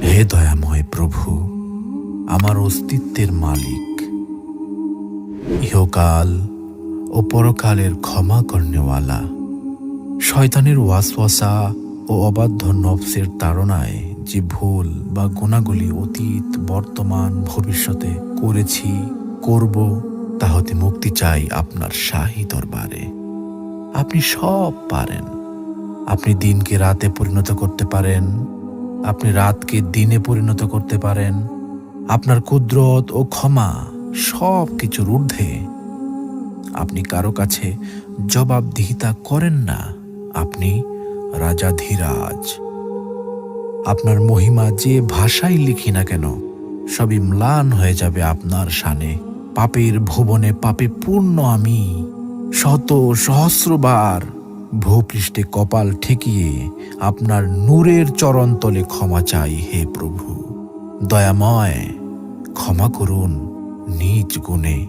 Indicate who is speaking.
Speaker 1: হে দয়াময় প্রভু, আমার অস্তিত্বের মালিক, ইহকাল ও পরকালের ক্ষমা করনেওয়ালা, শয়তানের ওয়াসওয়াসা ও অবাধ্য নফসের তাড়নায় যে ভুল বা গুণাগুলি অতীত, বর্তমান, ভবিষ্যতে করেছি, করব, তা হতে মুক্তি চাই আপনার শাহী দরবারে। আপনি সব পারেন। আপনি দিনকে রাতে পরিণত করতে পারেন, আপনি রাতকে দিনে পরিণত করতে পারেন। আপনার কুদরত ও ক্ষমা সব কিছুর ঊর্ধ্বে। আপনি কারো কাছে জবাবদিহিতা করেন না। আপনি রাজাধিরাজ। আপনার মহিমা যে ভাষায় লিখি না কেন, সবই ম্লান হয়ে যাবে আপনার শানে। পাপের ভুবনে পাপে পূর্ণ আমি, শত সহস্রবার ভূপৃষ্ঠে কপাল ঠেকিয়ে আপনার নূরের চরণতলে ক্ষমা চাই। হে প্রভু দয়াময়, ক্ষমা করুন নিজ গুণে।